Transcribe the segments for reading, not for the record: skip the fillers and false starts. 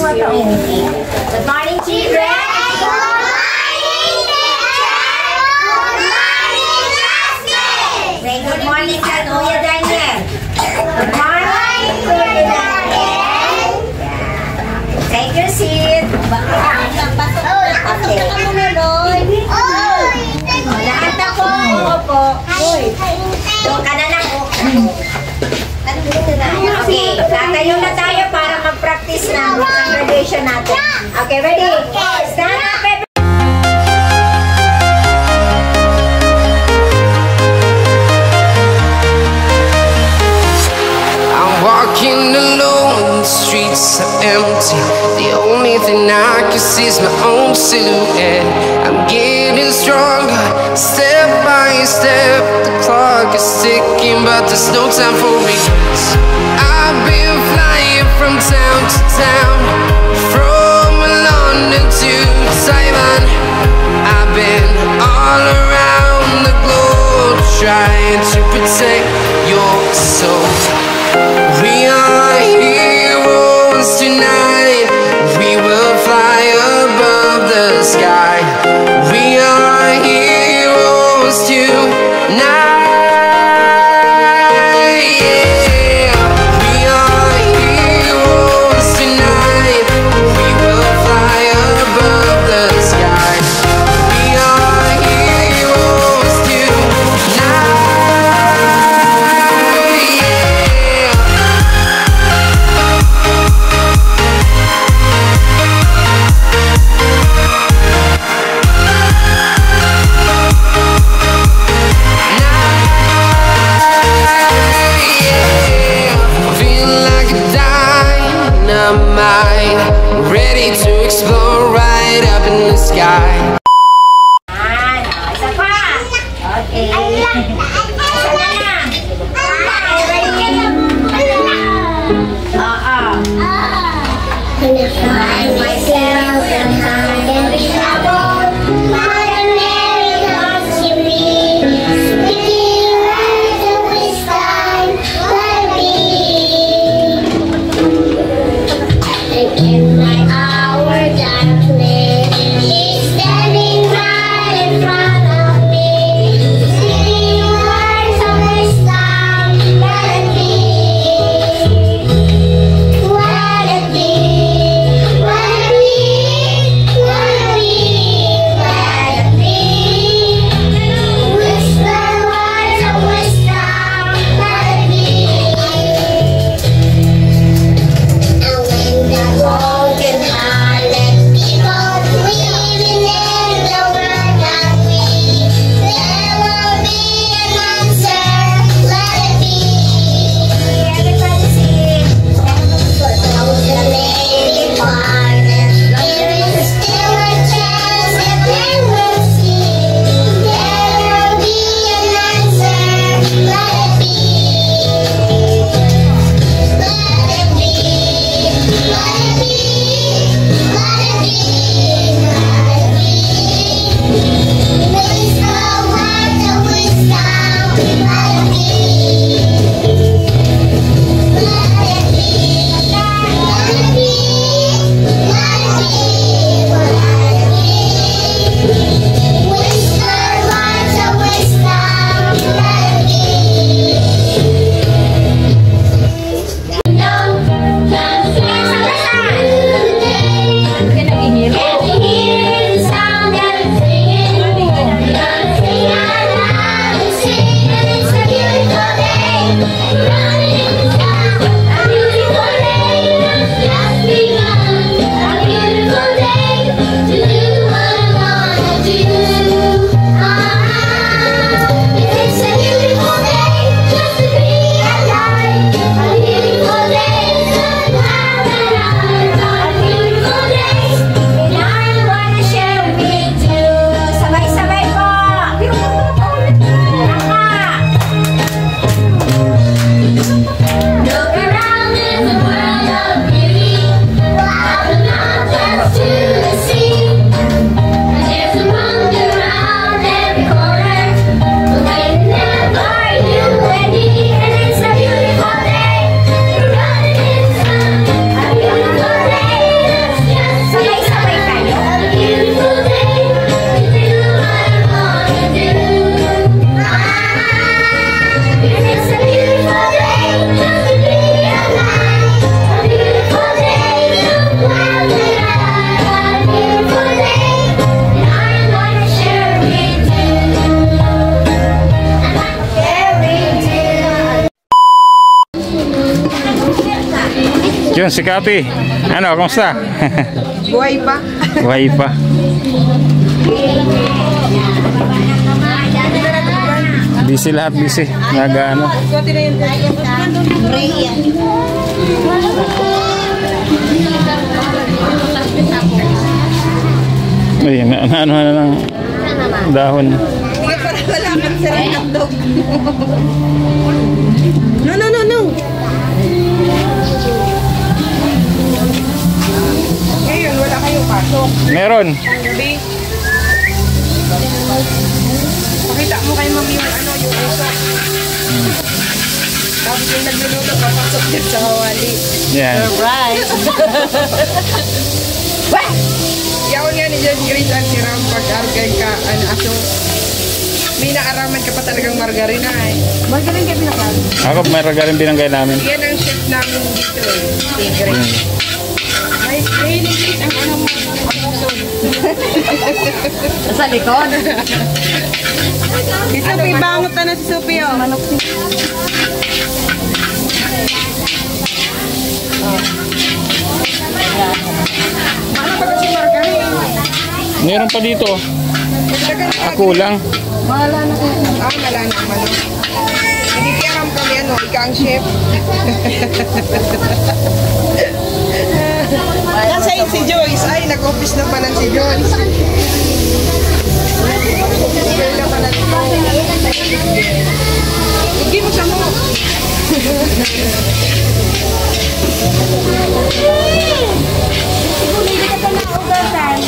Good morning, children! Good morning, teacher! Good morning, classmates! Say good morning sa Kuya Daniel. Good morning, Kuya Daniel. Take your seat. Okay. Lahat na po. Opo. Doon ka na lang. Okay. Tatayo na tayo para mag-practice na ang graduation natin. Okay, ready? Stand up, everyone. Walking alone, the streets are empty. The only thing I can see is my own silhouette. I'm getting stronger, step by step. The clock is ticking, but there's no time for regrets. I've been flying from town to town, from London to Taiwan. I've been all around the globe, trying to protect your soul. We are heroes tonight. We will fly above the sky. We are heroes tonight. Yeah. We are heroes tonight. We will fly above the sky. We are heroes tonight. Ready to explore right up in the sky. Isa pa. Okay. Isa na lang. Find myself and find every trouble. Mother Mary comes to me, speaking words of wisdom for me. And in my hour darkness, she's standing right in front of me, speaking words of wisdom for me. Get Ayun, si Kati. Ano, kumusta? Buhay pa. Buhay pa. Busy lahat, busy. Nag-ano. Ay, ano ng dahon. Hindi ka para wala kang sarang hotdog. No. Ngayon, wala kayong pasok. Meron. Gabi. Pakita mo kay mami yung ano, yung uso. Tapos yung nagluluto, papasok din sa kawali. Yan. Right. Yaon nga ni John Grace at si Ram pag-argay ka, aso. May naaraman ka pa talagang margarina eh. Margarina ka pinakal? Ako, may rin binanggay namin. Yan ang chef namin dito eh. Si Grace. Ay, Grace, ang ano mo, ang puso. Sa likod. Si Sophie, bangot na si Sophie oh. Manok si Ano ba kasi margarina? Meron pa dito. Ako lang. Wala na ang manok. Hindi kiyaram kami ano, ikaw ang chef. Nasaan si Joyce? Ay, nag-office na pala si Joyce. Hindi mo siya mo. Hindi ka pa naugasan.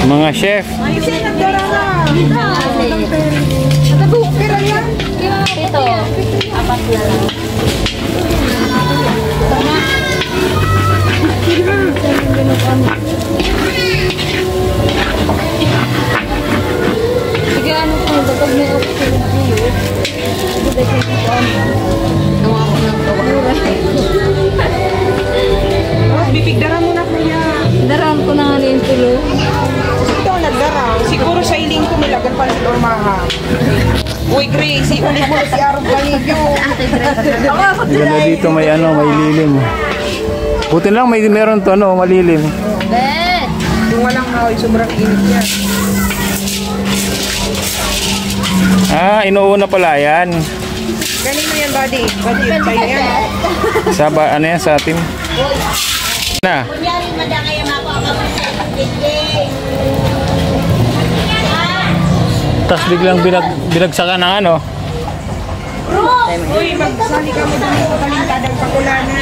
Mga chef. Kasi nagdarama. Pero yan. Ito. Apat na lang. Sige, ano po, dapat may okay sa video. Dapat may gawa ko ng gawa. Bibigdaran mo na kaya. Daram ko na nga na yung tulo. Ito nagdarang. Siguro sa iling ko nilagan pa ng ormaha. Uy, Grace, uli mo si Arab Ganigyo. Ganda dito, may ano, may lilim. Buti lang may meron to ano, malilim. Bet! Kung walang kahoy, sobrang init yan. Ah, inuuna pala yan. Ganito yan, buddy. Buddy, sa'yo yan. Sa ba, ano yan sa atin? Na. Kunyari, madangay ang mapapapasay. Tapos biglang binagsakan ng ano. Uy, magsali ka mo dito sa kalintadang pakulana.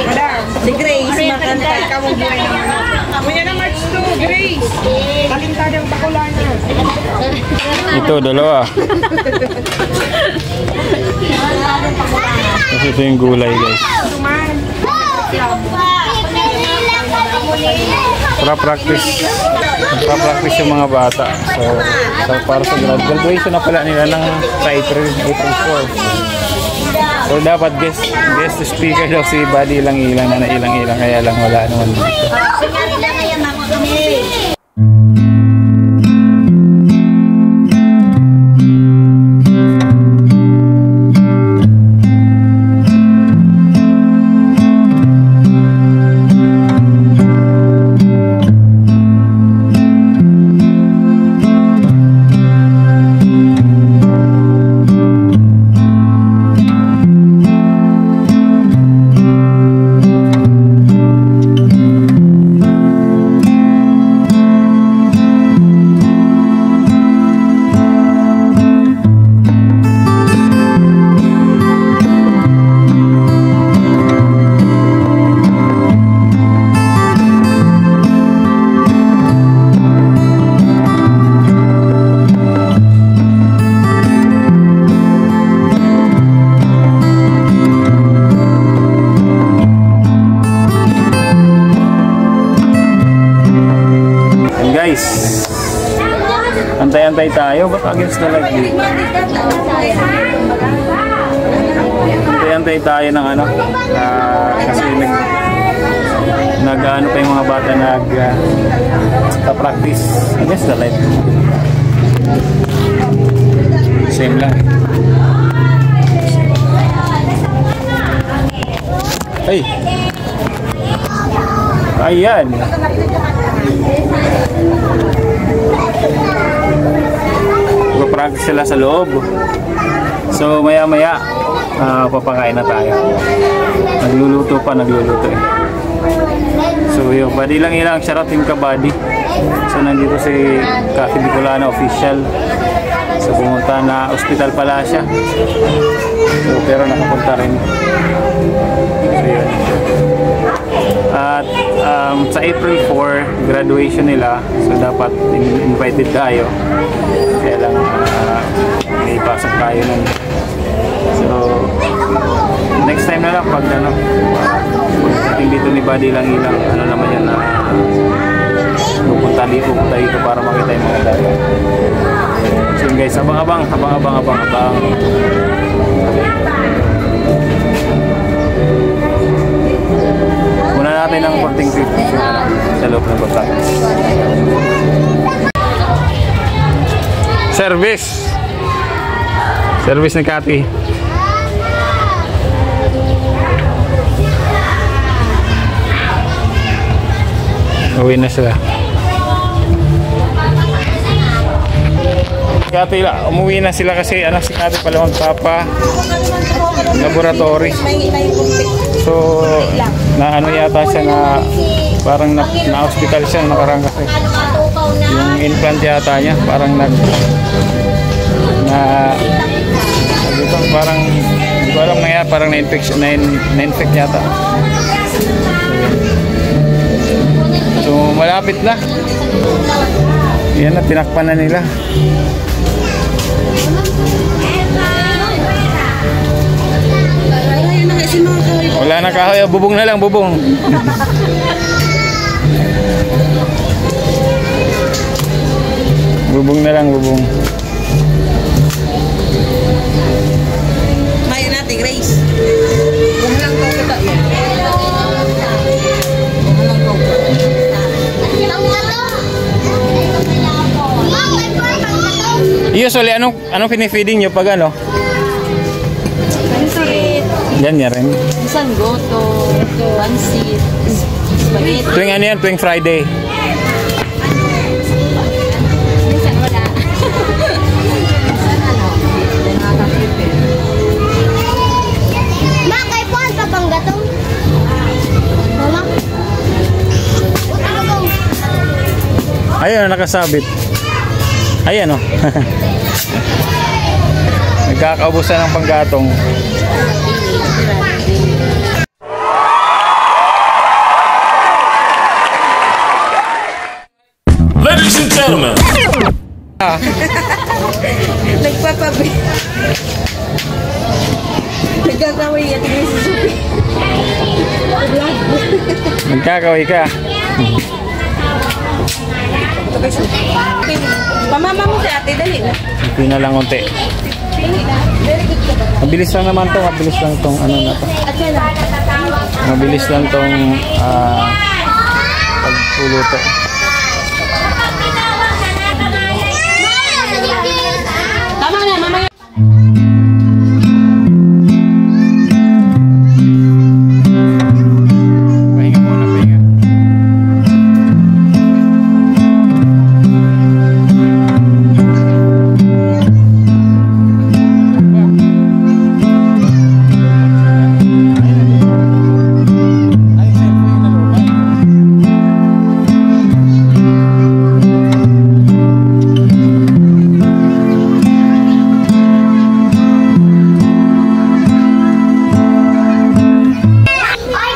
Madam, Si Grace, makantay ka mo buhay naman. Kuya na March 2, Grace. Kalintadang pakulana. Ito, dalawa. Kasi ito yung gulay, guys. Tuman. Para practice yung mga bata. So para sa graduation na pala nila ng sa April 4. So dapat guest speaker daw si Buddy Ilang-Ilang na Ilang-Ilang, kaya lang wala naman dito. Antay-antay tayo, ba't against the light dito? Antay-antay tayo ng ano, kasi nag-ano pa yung mga bata nag-practice against the light. Same lang. Ay! Ayan! Practice sila sa loob. So maya-maya papakain na tayo. Nagluluto eh. So yung Buddy Ilang-Ilang, shoutout Team Kabady. So nandito si Cafe Bicolana official. So pumunta na hospital pala siya. So pero nakapunta rin. So yun. At sa April 4 graduation nila, so dapat invited tayo, kaya lang may pasok tayo nun. So next time na lang pag ano, dito ni Buddy Ilang-Ilang, ano naman yan na pupunta dito para makita yung mga dati. So guys, abang-abang. Muna natin ang konting trip sa loob ng bata. Service ni Cathy. Uwi na sila. Cathy, umuwi na sila kasi si Cathy pala magpapa laboratory. So ano yata siya na parang na-hospital siya nakarang kasi yung implant yata niya parang parang hindi ko alam nangyari, parang na-infect yata. So malapit na. Yan na, tinakpan na nila. Wala na kahoy, bubong na lang, bubong. Bubong na lang, bubong. Mayo natin, Grace. Bubong lang ko kita yan. Usually, anong pinifeeding nyo pag ano? Yan rin. Isang goto, pansit, spaghetti. Tuwing ano yan? Tuwing Friday. Minsan wala. Minsan ano? Nakaka-prepare. Ma, kay Paul, kapang gatong. Mama? Ayun, nakasabit. Ayan o. Nagkakaubusan ng panggatong. Ladies and gentlemen, Nagpapabi. Nagkakaway at may susupi. Nagkakaway ka. Pamama mo si ate, dali na. Hindi na lang unti. Mabilis lang naman to. Mabilis lang tong ano na to. Mabilis lang tong pagpuluto. Tama na, mama. Pahinga muna, pahinga.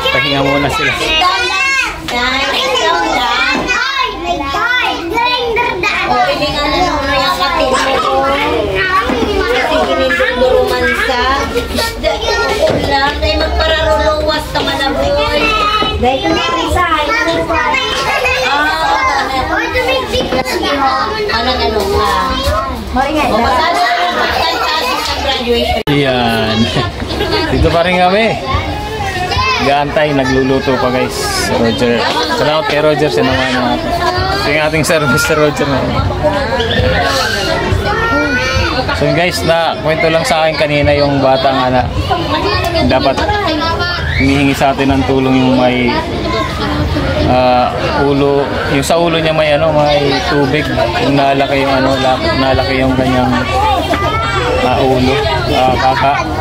Pahinga muna sila. Yan. Dito pa rin kami. Gaantay, nagluluto pa guys. Si Roger. Salamat kay Roger, sinamahan niya natin. Ito yung ating service si Roger na. So guys, na kwento lang sa akin kanina yung batang anak. Dapat hinihingi sa atin ng tulong yung may ulo, yung sa ulo niya may ano, may tubig, yung nalaki yung ano, nalaki yung kanyang ulo.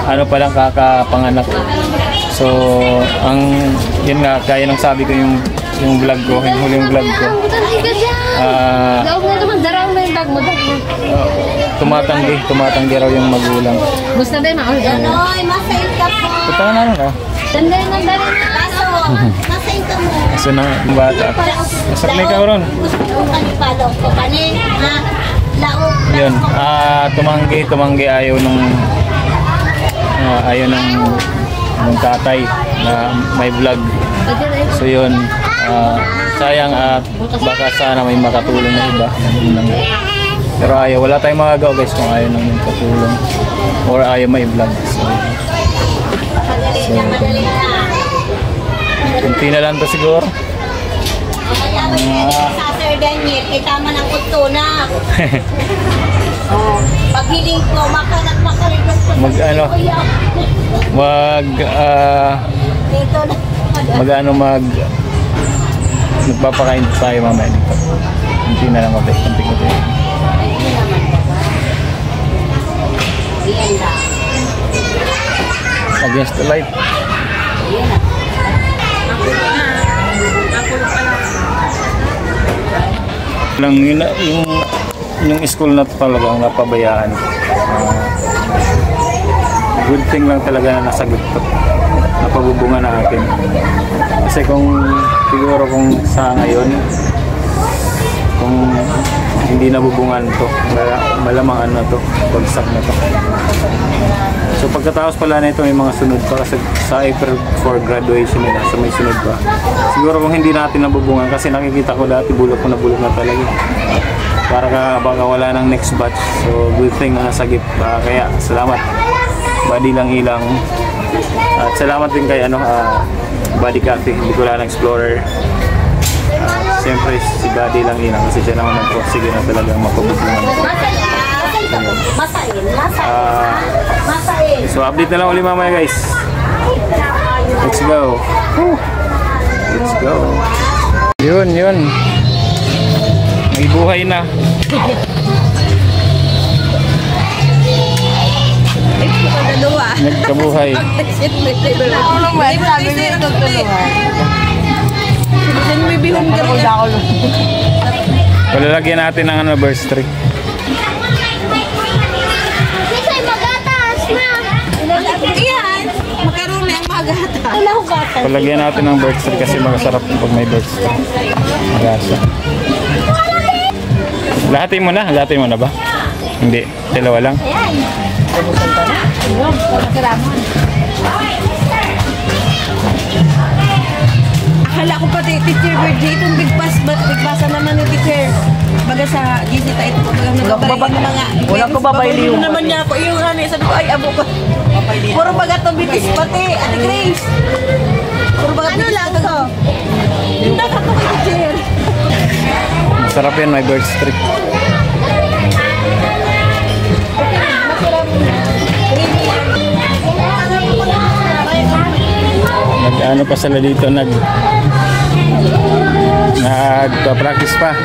Ano pa lang kakapanganak. So, yun nga, kaya nang sabi ko yung vlog ko, yung huling vlog ko. Tumatanggi raw yung magulang. Gusto din ako. Anoy, masayot ka po. Punta na lang ka. Tanday na dali na. Kaso, masayot ka mo. Kasi na bata. Masaklay ka ron. Gusto ko kanipalok ko kanin. Ha? Laok. Yun, tumanggi ayaw nung tatay na may vlog. So yun, sayang at baka sana may makatulong na iba. Pero ayaw, wala tayong magagawa guys kung ayaw nang katulong or ayaw may vlog. So kunti na lang to siguro. Sa Sir Daniel, kita man ang kuto na. Paghiling ko, makarigas ko. Magpapakain tayo mamaya dito. Hindi na lang mabay. Against the light. Lang yung school na talagang napabayaan. Good thing lang talaga na nasagot to. Napabubungan na akin. Kasi kung sa ngayon, kung hindi nabubungan to, malamang ano to, bagsak na to. So pagkatapos pala na ito may mga sunod pa kasi sa April 4 graduation nila, so may sunod pa. Siguro kung hindi natin nabubungan kasi nakikita ko dati bulok na talaga. Baka wala ng next batch. So good thing na nasagip. Kaya salamat Buddy Lang Ilang. At salamat din kay Buddy Cathy, hindi ko lang Explorer. Siyempre si Buddy Lang Ilang kasi siya naman nagprosige na talagang mapabubungan. So update na lang ulit mamaya guys. Let's go. Let's go. Yun. May buhay na. Nagkabuhay. Palalagyan natin ng anniversary. Kisay magata! agata. Wala ko gata. Palagyan natin ng bird stick kasi masarap pag may bird stick. Magasa. Lahatin mo na ba? Hindi, dalawa lang. Ayan. Yung, pagkakaramon. Akala ko pati teacher birthday itong bigpasa naman ni teacher. Baga sa gisita ito. Baga nagbabayin mga. Wala ko babayli yung. Naman niya ako. Yung ano, sabi ko, ay abo ko. Puro baga itong bitis pati. Ate Grace. Puro baga ano lang to? Yung nakako kay teacher. Masarap yan, may bird stick. Nag-ano pa sila dito, nagpa-practice pa.